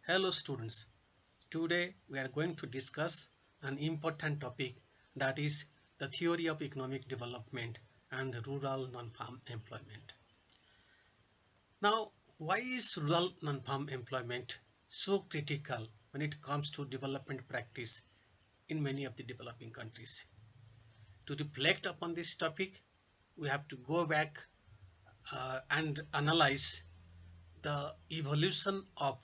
Hello students, today we are going to discuss an important topic, that is the theory of economic development and rural non-farm employment. Now, why is rural non-farm employment so critical when it comes to development practice in many of the developing countries? To reflect upon this topic, we have to go back and analyze the evolution of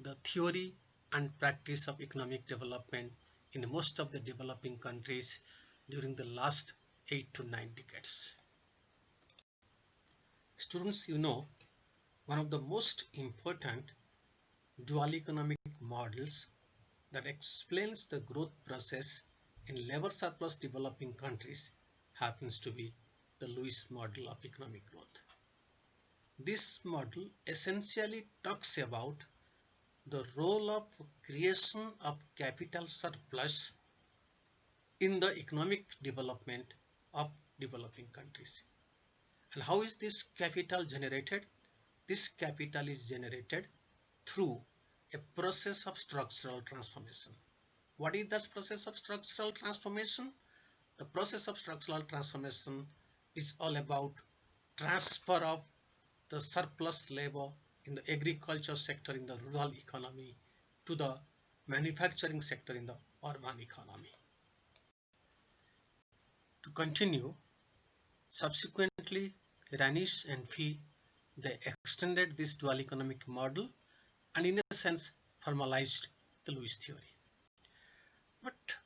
the theory and practice of economic development in most of the developing countries during the last 8 to 9 decades. Students, one of the most important dual economic models that explains the growth process in labor surplus developing countries happens to be the Lewis model of economic growth. This model essentially talks about the role of creation of capital surplus in the economic development of developing countries. And how is this capital generated? This capital is generated through a process of structural transformation. What is this process of structural transformation? The process of structural transformation is all about transfer of the surplus labor in the agriculture sector in the rural economy to the manufacturing sector in the urban economy. To continue, subsequently Ranish and Fee, they extended this dual economic model and in a sense formalized the Lewis theory. But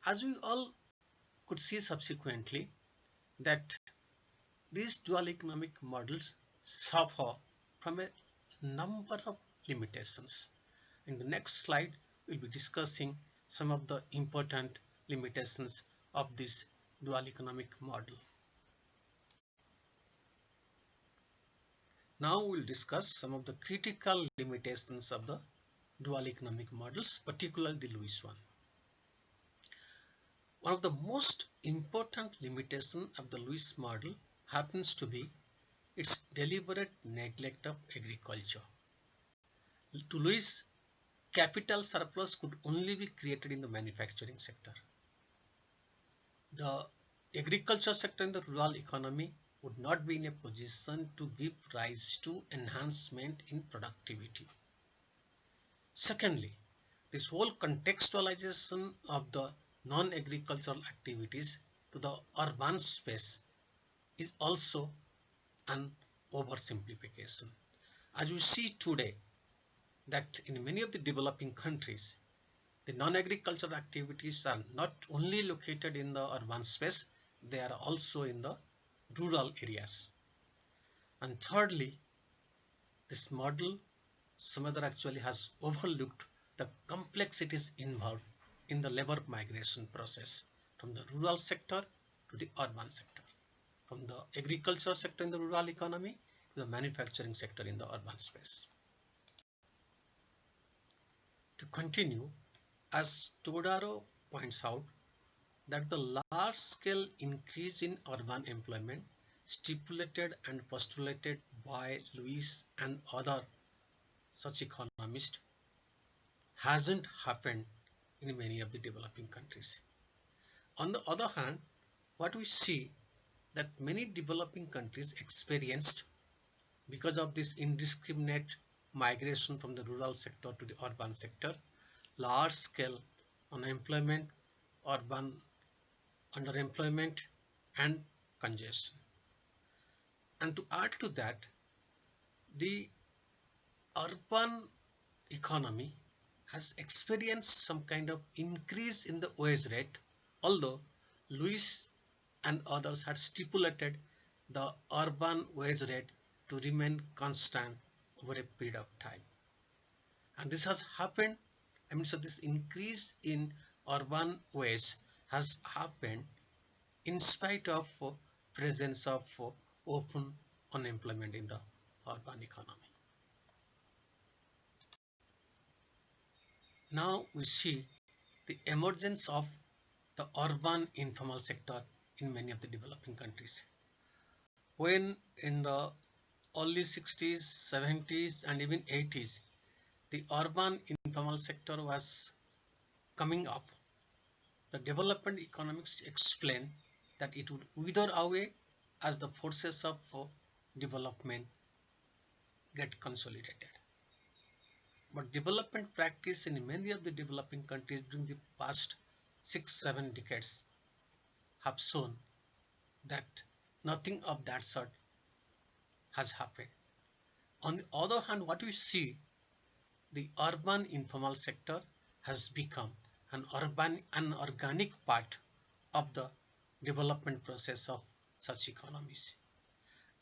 as we all could see subsequently, that these dual economic models suffer from a number of limitations. In the next slide, we'll be discussing some of the important limitations of this dual economic model. Now we'll discuss some of the critical limitations of the dual economic models, particularly the Lewis one. One of the most important limitations of the Lewis model happens to be its deliberate neglect of agriculture. To Lewis, capital surplus could only be created in the manufacturing sector. The agriculture sector in the rural economy would not be in a position to give rise to enhancement in productivity. Secondly, this whole contextualization of the non-agricultural activities to the urban space is also an oversimplification. As we see today, that in many of the developing countries, the non-agricultural activities are not only located in the urban space, they are also in the rural areas. And thirdly, this model somehow actually has overlooked the complexities involved in the labor migration process from the rural sector to the urban sector, from the agriculture sector in the rural economy to the manufacturing sector in the urban space. To continue, as Todaro points out, that the large-scale increase in urban employment stipulated and postulated by Lewis and other such economists hasn't happened in many of the developing countries. On the other hand, what we see that many developing countries experienced, because of this indiscriminate migration from the rural sector to the urban sector, large-scale unemployment, urban underemployment and congestion. And to add to that, the urban economy has experienced some kind of increase in the wage rate, although Lewis and others had stipulated the urban wage rate to remain constant over a period of time. And this has happened, so this increase in urban wage has happened in spite of presence of open unemployment in the urban economy. Now we see the emergence of the urban informal sector in many of the developing countries. When in the early 60s, 70s and even 80s, the urban informal sector was coming up, the development economics explain that it would wither away as the forces of development get consolidated. But development practice in many of the developing countries during the past 6-7 decades have shown that nothing of that sort has happened. On the other hand, what we see, the urban informal sector has become an organic part of the development process of such economies.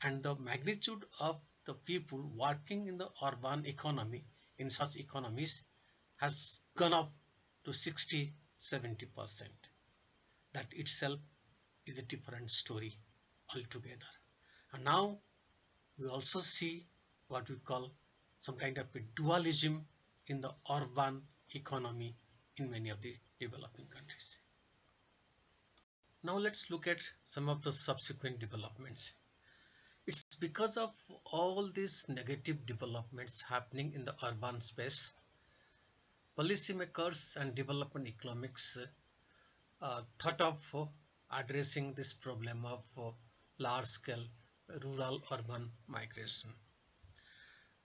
And the magnitude of the people working in the urban economy in such economies has gone up to 60-70%. That itself is a different story altogether. And now we also see what we call some kind of a dualism in the urban economy in many of the developing countries. Now let's look at some of the subsequent developments. It's because of all these negative developments happening in the urban space, policymakers and development economics thought of addressing this problem of large-scale rural-urban migration.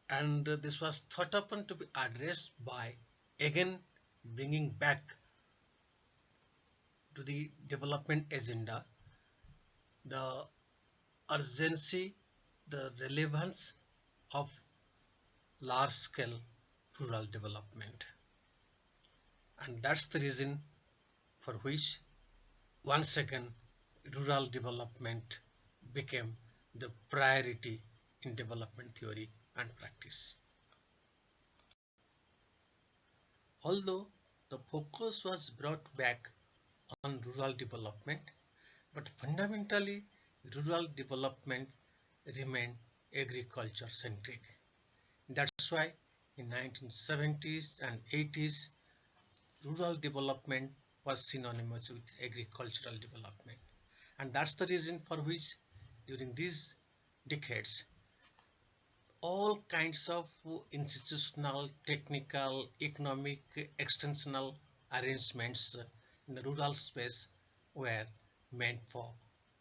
And this was thought upon to be addressed by again bringing back to the development agenda the urgency, the relevance of large-scale rural development. And that's the reason for which once again rural development became the priority in development theory and practice. Although the focus was brought back on rural development, but fundamentally rural development remained agriculture centric. That's why in 1970s and 80s rural development was synonymous with agricultural development. And that's the reason for which during these decades all kinds of institutional, technical, economic, extensional arrangements in the rural space were meant for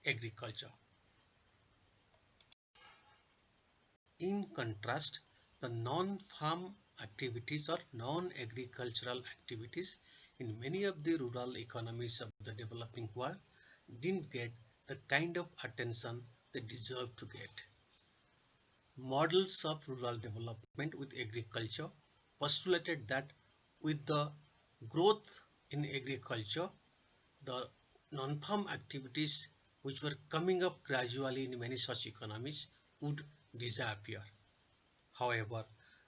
agriculture. In contrast, the non-farm activities or non-agricultural activities in many of the rural economies of the developing world didn't get the kind of attention they deserve to get. Models of rural development with agriculture postulated that with the growth in agriculture, the non-farm activities which were coming up gradually in many such economies would disappear. However,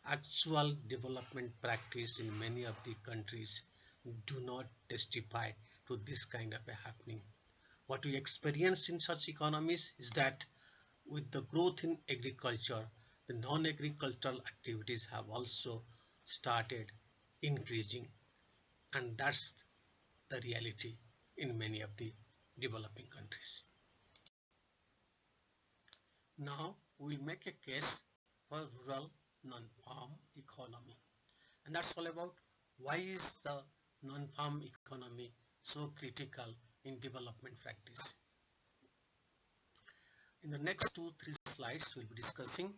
actual development practice in many of the countries do not testify to this kind of a happening. What we experience in such economies is that with the growth in agriculture, the non-agricultural activities have also started increasing, and that's the reality in many of the developing countries. Now we'll make a case for rural non-farm economy, and that's all about why is the non-farm economy so critical in development practice. In the next 2-3 slides, we'll be discussing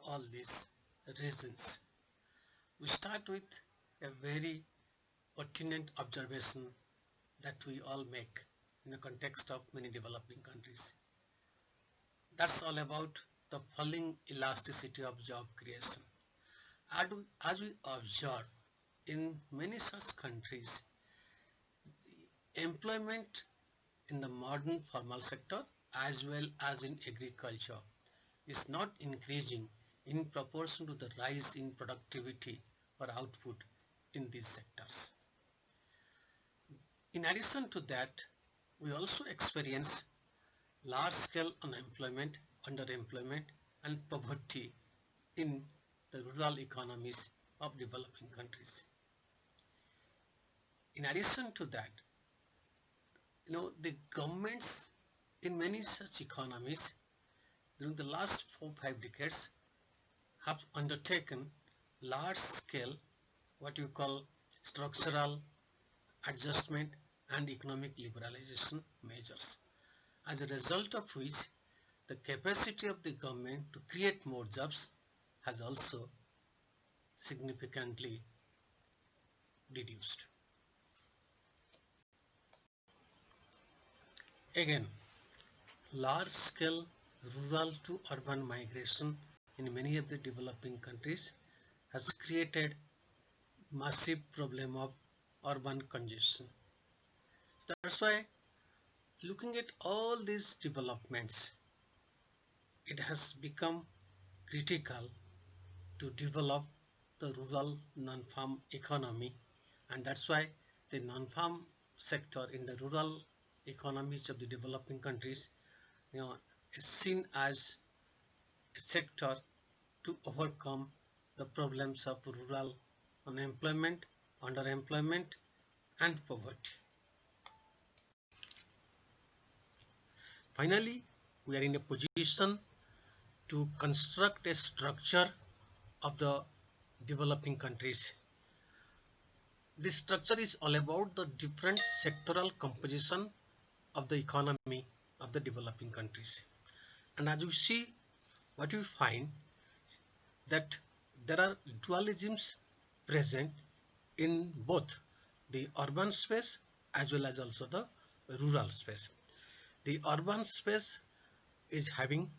all these reasons. We start with a very pertinent observation that we all make in the context of many developing countries. That's all about the falling elasticity of job creation. As we observe in many such countries, the employment in the modern formal sector as well as in agriculture is not increasing in proportion to the rise in productivity or output in these sectors. In addition to that, we also experience large-scale unemployment, underemployment, and poverty in the rural economies of developing countries. In addition to that, the governments in many such economies during the last 4-5 decades have undertaken large scale what you call structural adjustment and economic liberalization measures, as a result of which the capacity of the government to create more jobs has also significantly reduced. Again, large-scale rural to urban migration in many of the developing countries has created massive problem of urban congestion. So that's why looking at all these developments, it has become critical to develop the rural non-farm economy, and that's why the non-farm sector in the rural economies of the developing countries, is seen as a sector to overcome the problems of rural unemployment, underemployment, and poverty. Finally, we are in a position to construct a structure of the developing countries. This structure is all about the different sectoral composition of the economy of the developing countries. And as you see, what you find that there are dualisms present in both the urban space as well as also the rural space. The urban space is having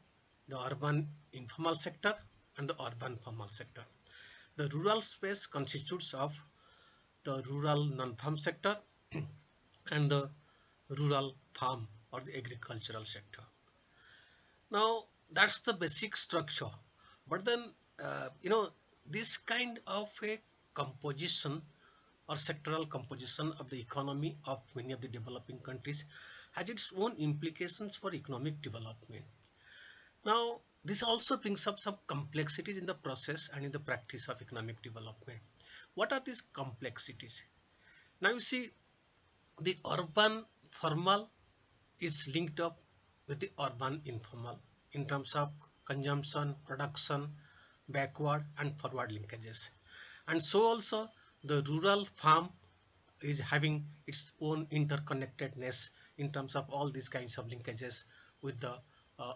the urban informal sector and the urban formal sector. The rural space constitutes of the rural non-farm sector and the rural farm or the agricultural sector. Now that's the basic structure, but then this kind of a composition or sectoral composition of the economy of many of the developing countries has its own implications for economic development. Now this also brings up some complexities in the process and in the practice of economic development. What are these complexities? Now you see, the urban formal is linked up with the urban informal in terms of consumption, production, backward and forward linkages. And so also the rural farm is having its own interconnectedness in terms of all these kinds of linkages with the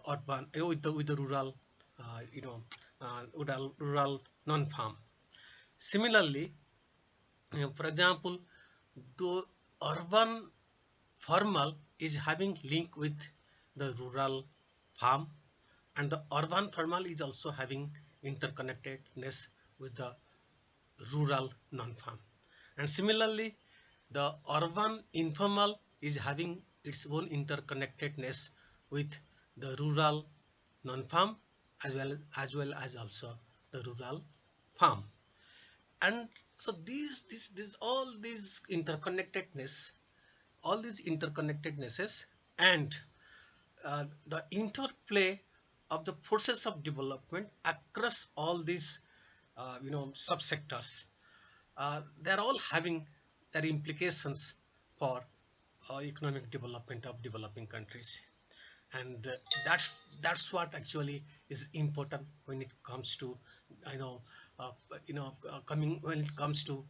urban, with the rural, rural non-farm. Similarly, for example, the urban formal is having link with the rural farm, and the urban formal is also having interconnectedness with the rural non-farm. And similarly, the urban informal is having its own interconnectedness with the rural non-farm as well as also the rural farm. And so all these interconnectednesses and the interplay of the forces of development across all these subsectors, they're all having their implications for economic development of developing countries. And that's what actually is important when it comes to when it comes to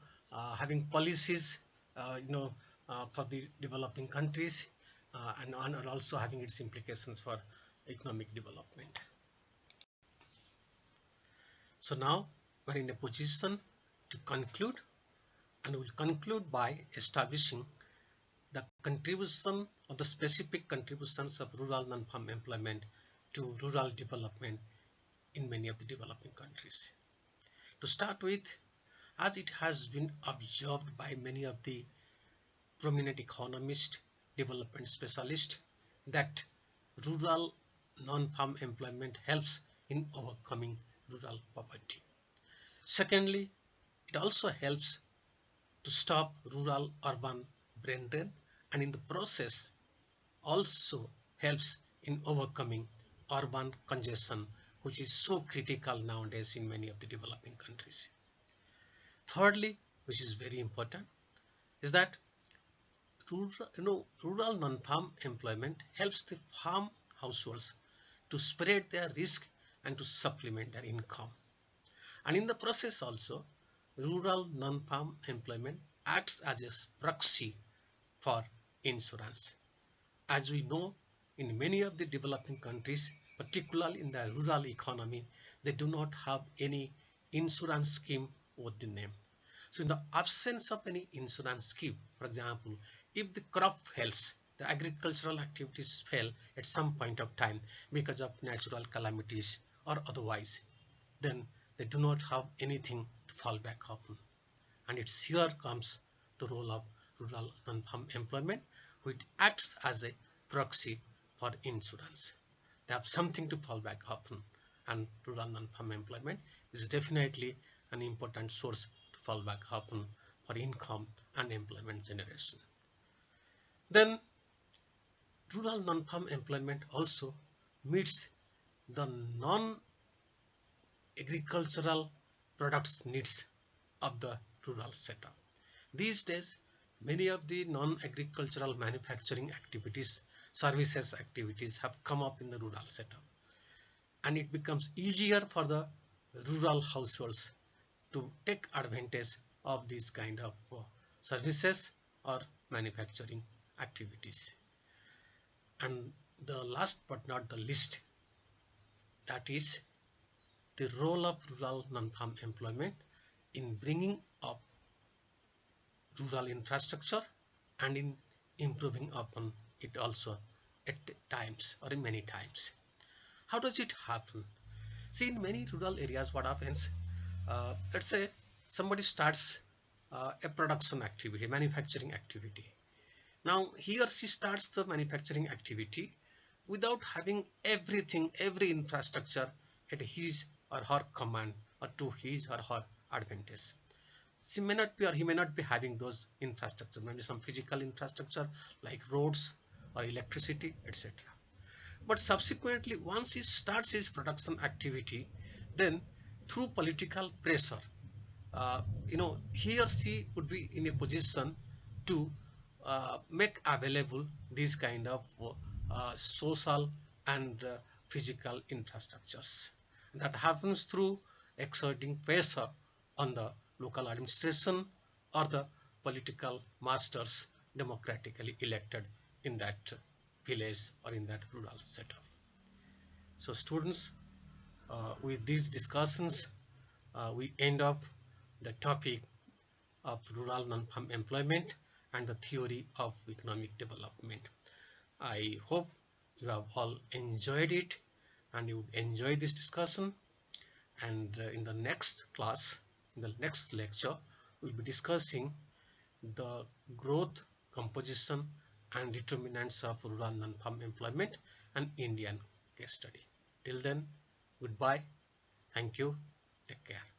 having policies for the developing countries, and also having its implications for economic development. So now we're in a position to conclude, and we'll conclude by establishing the contribution or the specific contributions of rural non-farm employment to rural development in many of the developing countries. To start with, as it has been observed by many of the prominent economists, development specialists, that rural non-farm employment helps in overcoming rural poverty. Secondly, it also helps to stop rural urban brain drain, and in the process also helps in overcoming urban congestion, which is so critical nowadays in many of the developing countries. Thirdly, which is very important, is that rural non-farm employment helps the farm households to spread their risk and to supplement their income. And in the process also, rural non-farm employment acts as a proxy for insurance. As we know, in many of the developing countries, particularly in the rural economy, they do not have any insurance scheme with the name. So in the absence of any insurance scheme, for example, if the crop fails, the agricultural activities fail at some point of time because of natural calamities or otherwise, then they do not have anything to fall back on. And it's here comes the role of rural non-farm employment, which acts as a proxy for insurance. They have something to fall back on, and rural non-farm employment is definitely an important source to fall back on for income and employment generation. Then rural non-farm employment also meets the non-agricultural products needs of the rural setup. These days, many of the non-agricultural manufacturing activities, services activities have come up in the rural setup. And it becomes easier for the rural households to take advantage of these kind of services or manufacturing activities. And the last but not the least, that is the role of rural non-farm employment in bringing up rural infrastructure and in improving upon it also at times or in many times. How does it happen? See, in many rural areas what happens, let's say somebody starts a production activity, manufacturing activity. Now he or she starts the manufacturing activity without having everything, every infrastructure at his or her command or to his or her advantage. She may not be or he may not be having those infrastructure, maybe some physical infrastructure like roads or electricity, etc. But subsequently, once he starts his production activity, then through political pressure, he or she would be in a position to make available these kind of social and physical infrastructures. That happens through exerting pressure on the local administration or the political masters democratically elected in that village or in that rural setup. So students, with these discussions, we end up the topic of rural non-farm employment and the theory of economic development. I hope you have all enjoyed it and you enjoy this discussion. And in the next class, in the next lecture, we'll be discussing the growth, composition and determinants of rural non-farm employment and Indian case study. Till then, goodbye. Thank you. Take care.